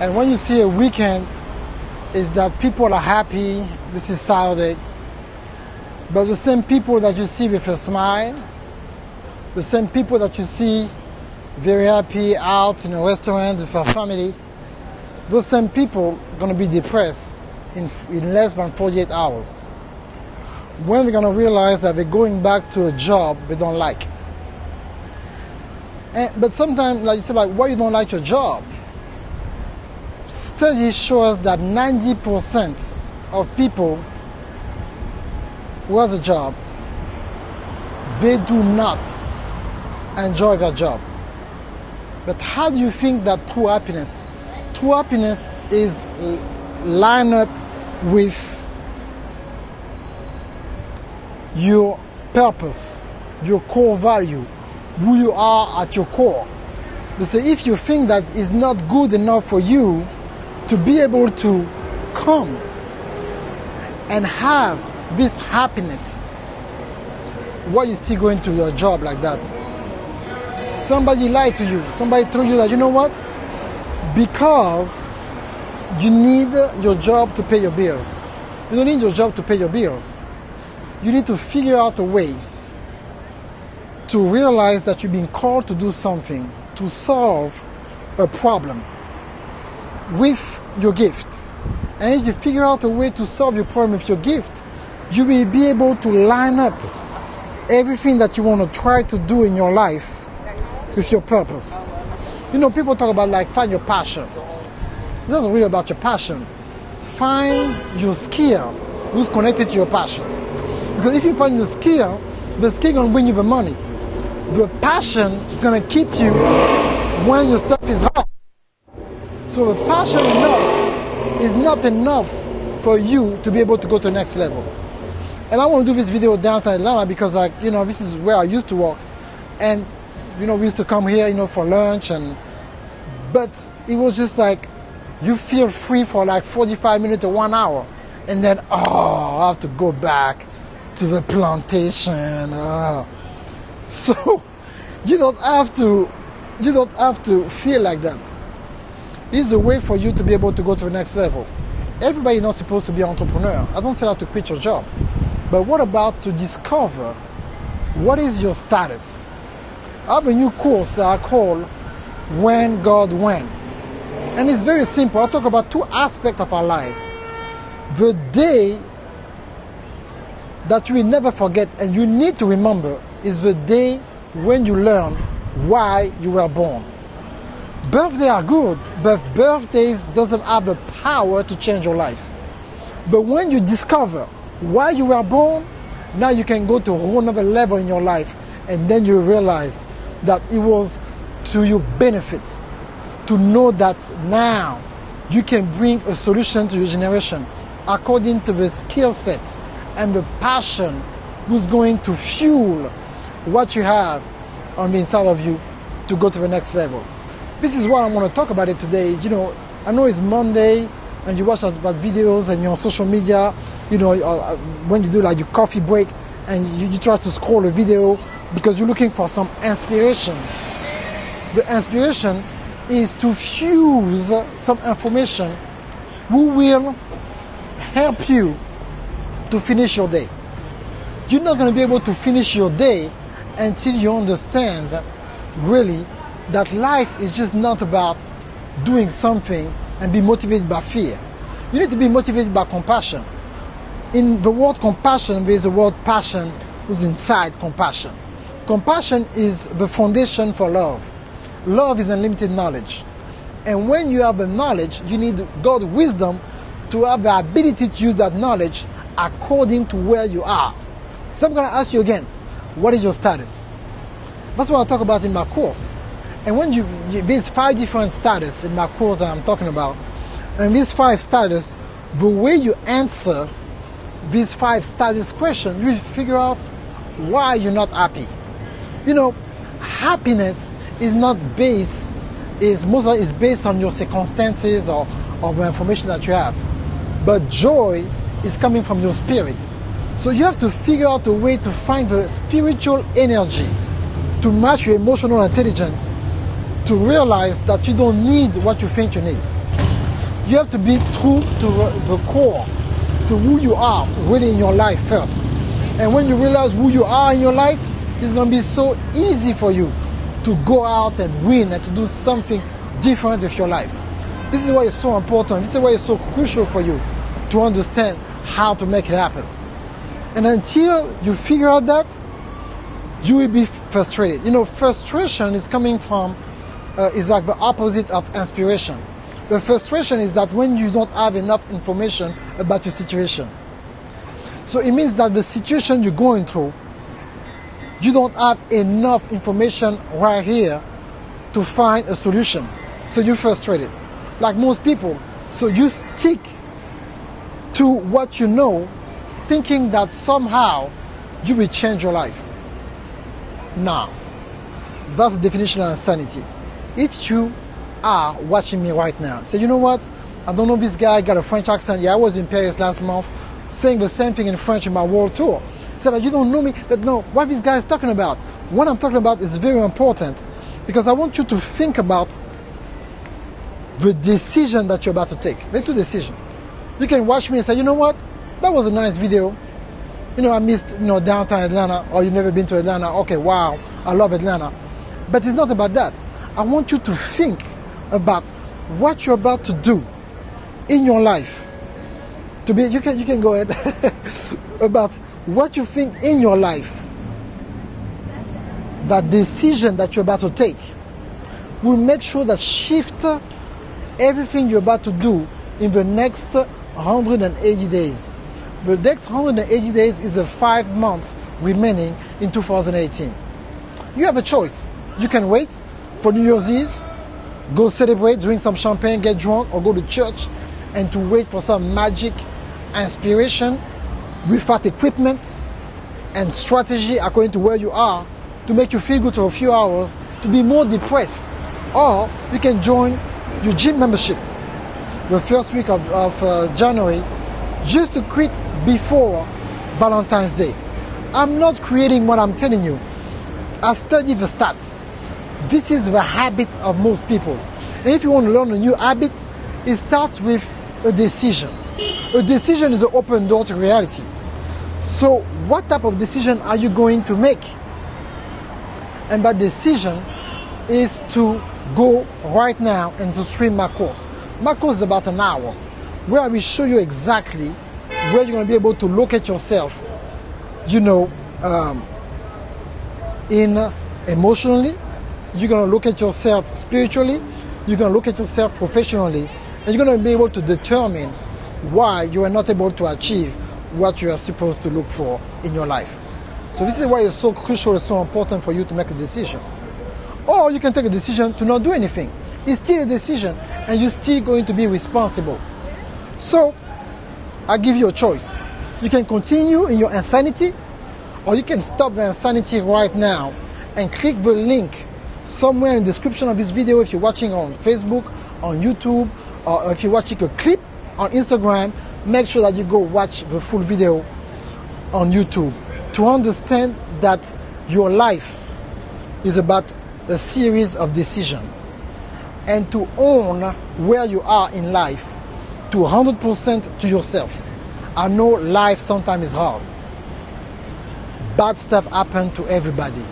And when you see a weekend, is that people are happy. This is Saturday. But the same people that you see with a smile, the same people that you see very happy out in a restaurant with a family, those same people are going to be depressed in less than 48 hours. When they're going to realize that they're going back to a job they don't like. But sometimes, like you say, why you don't like your job? Studies show us that 90% of people who has a job, they do not enjoy their job. But how do you think that true happiness? True happiness is line up with your purpose, your core value, who you are at your core. So if you think that it's not good enough for you to be able to come and have this happiness, why are you still going to your job like that? Somebody lied to you. Somebody told you that, you know what? Because you need your job to pay your bills. You don't need your job to pay your bills. You need to figure out a way to realize that you've been called to do something, to solve a problem with your gift. And if you figure out a way to solve your problem with your gift, you will be able to line up everything that you want to try to do in your life with your purpose. You know, people talk about find your passion. It's not really about your passion. Find your skill who's connected to your passion. Because if you find the skill going to bring you the money. The passion is going to keep you when your stuff is hard. So the passion is not enough for you to be able to go to the next level. And I want to do this video downtown Atlanta because, this is where I used to work. And, we used to come here, for lunch. But it was just you feel free for 45 minutes or 1 hour. And then, I have to go back to the plantation. So you don't have to feel like that. It's a way for you to be able to go to the next level. Everybody is not supposed to be an entrepreneur. I don't say that to quit your job. But what about to discover what is your status? I have a new course that I call When God When. And it's very simple. I'll talk about two aspects of our life. The day that you will never forget and you need to remember is the day when you learn why you were born. Birthdays are good, but birthdays doesn't have the power to change your life. But when you discover why you were born, now you can go to a whole other level in your life, and then you realize that it was to your benefits to know that now you can bring a solution to your generation according to the skill set and the passion who's going to fuel what you have on the inside of you to go to the next level. This is why I want to talk about it today. I know it's Monday and you watch about videos and you're on social media, when you do your coffee break and you try to scroll a video because you're looking for some inspiration. The inspiration is to fuse some information who will help you to finish your day. You're not going to be able to finish your day until you understand really that life is just not about doing something and be motivated by fear. You need to be motivated by compassion. In the word compassion, there is the word passion who's inside compassion. Compassion is the foundation for love. Love is unlimited knowledge. And when you have the knowledge, you need God's wisdom to have the ability to use that knowledge according to where you are. So I'm going to ask you again, what is your status? That's what I talk about in my course. And when there's 5 different status in my course that I'm talking about. And these 5 status, the way you answer these 5 status questions, you will figure out why you're not happy. Happiness is not based, is based on your circumstances or the information that you have. But joy is coming from your spirit. So you have to figure out a way to find the spiritual energy to match your emotional intelligence to realize that you don't need what you think you need. You have to be true to the core, to who you are really in your life first. And when you realize who you are in your life, it's going to be so easy for you to go out and win and to do something different with your life. This is why it's so important. This is why it's so crucial for you to understand how to make it happen. And until you figure out that, you will be frustrated. You know, frustration is coming from, is like the opposite of inspiration. The frustration is that when you don't have enough information about your situation. So it means that the situation you're going through, you don't have enough information right here to find a solution. So you're frustrated, like most people. So you stick to what you know, thinking that somehow you will change your life. Now, that's the definition of insanity. If you are watching me right now, say, you know what, I don't know this guy, got a French accent. Yeah, I was in Paris last month, saying the same thing in French in my world tour. Said, you don't know me, but no, what this guy is talking about, what I'm talking about is very important, because I want you to think about the decision that you're about to take. Make two decisions. You can watch me and say, you know what, that was a nice video. You know, I missed, downtown Atlanta, or you've never been to Atlanta. Okay, wow, I love Atlanta. But it's not about that. I want you to think about what you're about to do in your life. To be, you can go ahead. About what you think in your life. That decision that you're about to take will make sure that shift everything you're about to do in the next 180 days. The next 180 days is the 5 months remaining in 2018. You have a choice. You can wait for New Year's Eve, go celebrate, drink some champagne, get drunk, or go to church and to wait for some magic inspiration without equipment and strategy according to where you are to make you feel good for a few hours, to be more depressed. Or you can join your gym membership the first week of January just to quit before Valentine's Day. I'm not creating what I'm telling you. I study the stats. This is the habit of most people. And if you want to learn a new habit, it starts with a decision. A decision is an open door to reality. So what type of decision are you going to make? And that decision is to go right now and to stream my course. My course is about an hour, where I will show you exactly where you're going to be able to locate yourself, emotionally. You're going to locate yourself spiritually. You're going to locate yourself professionally. And you're going to be able to determine why you are not able to achieve what you are supposed to look for in your life. So this is why it's so crucial, it's so important for you to make a decision. Or you can take a decision to not do anything. It's still a decision, and you're still going to be responsible. So I give you a choice. You can continue in your insanity, or you can stop the insanity right now and click the link somewhere in the description of this video if you're watching on Facebook, on YouTube, or if you're watching a clip on Instagram. Make sure that you go watch the full video on YouTube to understand that your life is about a series of decisions, and to own where you are in life to 100% to yourself. I know life sometimes is hard. Bad stuff happens to everybody,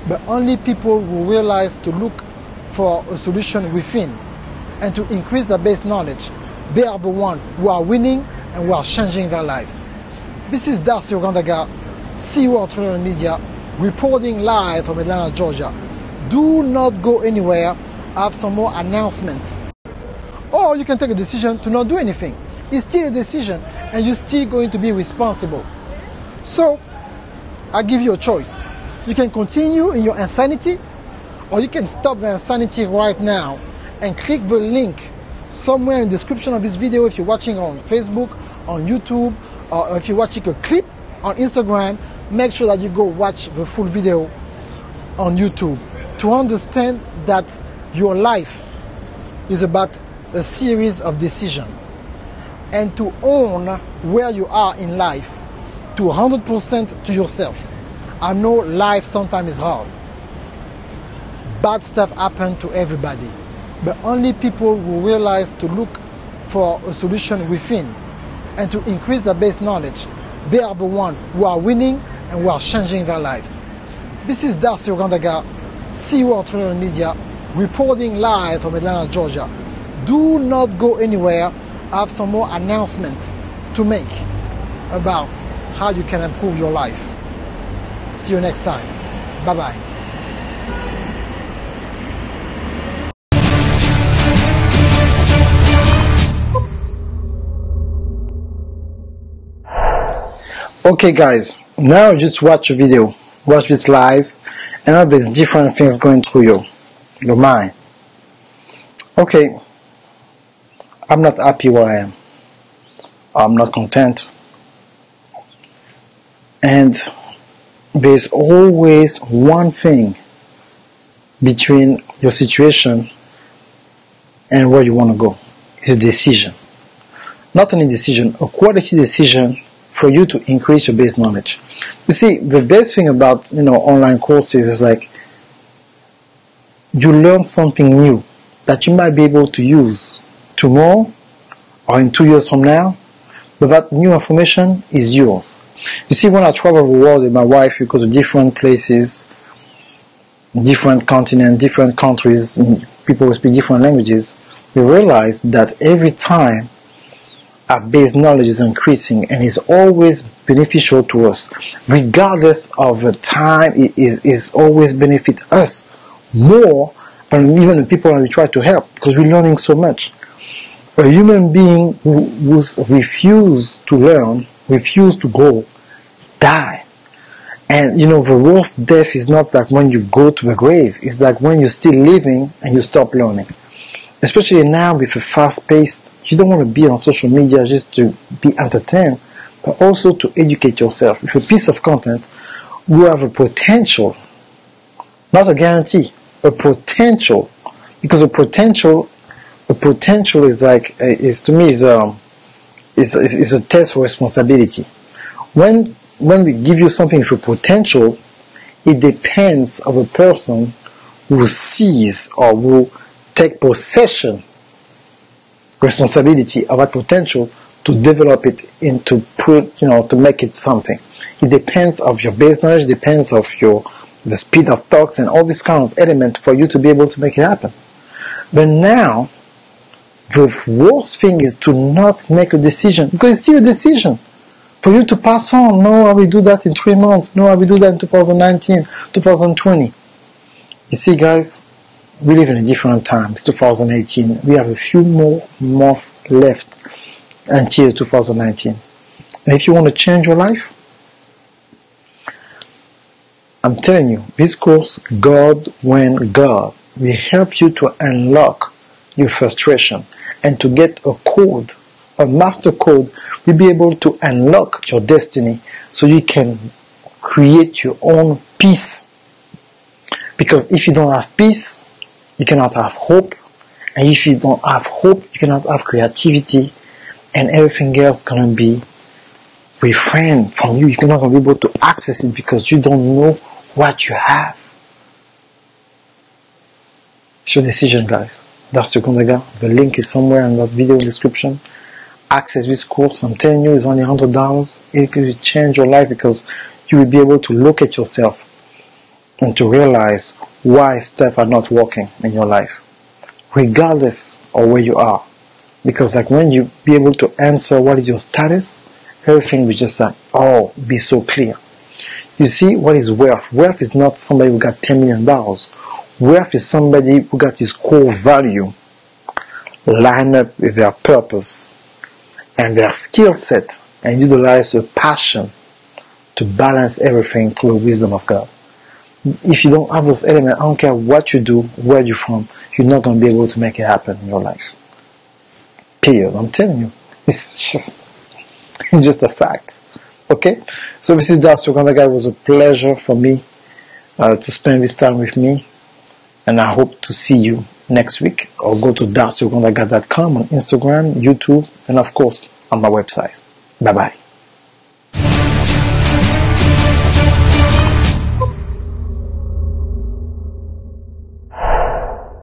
but only people who realize to look for a solution within and to increase their base knowledge, they are the ones who are winning and who are changing their lives. This is Darcy Ogandaga, CEO of Entrepreneur Media, reporting live from Atlanta, Georgia. Do not go anywhere. I have some more announcements. Or you can take a decision to not do anything. It's still a decision, and you're still going to be responsible. So I give you a choice. You can continue in your insanity, or you can stop the insanity right now and click the link somewhere in the description of this video if you're watching on Facebook, on YouTube, or if you're watching a clip on Instagram. Make sure that you go watch the full video on YouTube to understand that your life is about a series of decisions, and to own where you are in life to 100% to yourself. I know life sometimes is hard. Bad stuff happens to everybody, but only people who realize to look for a solution within and to increase their base knowledge, they are the ones who are winning and who are changing their lives. This is Darcy Ogandaga, CEO of Entrepreneurial Media, reporting live from Atlanta, Georgia. Do not go anywhere. I have some more announcements to make about how you can improve your life. See you next time. Bye-bye. Okay guys, now just watch a video, watch this live, and now there's different things going through your mind. Okay, I'm not happy where I am. I'm not content. And there's always one thing between your situation and where you want to go. It's a decision. Not only decision, a quality decision for you to increase your base knowledge. You see, the best thing about online courses is like you learn something new that you might be able to use tomorrow or in 2 years from now, but that new information is yours. You see, when I travel the world with my wife, we go to different places, different continents, different countries, and people who speak different languages, we realize that every time our base knowledge is increasing and is always beneficial to us. Regardless of the time, it is always benefit us more than even the people that we try to help, because we're learning so much. A human being who's refused to learn, refused to grow, die. And the worst death is not like when you go to the grave, it's like when you're still living and you stop learning. Especially now with a fast paced, you don't want to be on social media just to be entertained, but also to educate yourself. With a piece of content, you have a potential, not a guarantee, a potential, because a potential is like, to me is a test for responsibility. When we give you something with a potential, it depends of a person who sees or who take possession, responsibility of that potential to develop it into to make it something. It depends of your base knowledge, depends of the speed of thoughts and all this kind of element for you to be able to make it happen. But now, the worst thing is to not make a decision, because it's still a decision. For you to pass on, no, I will do that in 3 months, no, I will do that in 2019, 2020. You see guys, we live in a different time. It's 2018. We have a few more months left until 2019. And if you want to change your life, I'm telling you, this course, God When God, will help you to unlock your frustration and to get a code, a master code, will be able to unlock your destiny so you can create your own peace. Because if you don't have peace, you cannot have hope, and if you don't have hope, you cannot have creativity, and everything else gonna be refrained from you. You're not gonna be able to access it because you don't know what you have. It's your decision, guys. That's your Gondaga. The link is somewhere in that video description. Access this course. I'm telling you, it's only $100. It will change your life because you will be able to look at yourself and to realize why stuff are not working in your life, regardless of where you are. Because like when you be able to answer what is your status, everything will just be so clear. You see, what is wealth? Wealth is not somebody who got $10 million. Wealth is somebody who got his core value line up with their purpose and their skill set and utilize your passion to balance everything through the wisdom of God. If you don't have those elements, I don't care what you do, where you're from, you're not going to be able to make it happen in your life. Period. I'm telling you. It's just a fact. Okay? So this is Darcy Ogandaga. It was a pleasure for me to spend this time with me. And I hope to see you next week. Or go to darcyogandaga.com on Instagram, YouTube, and of course on my website. Bye-bye.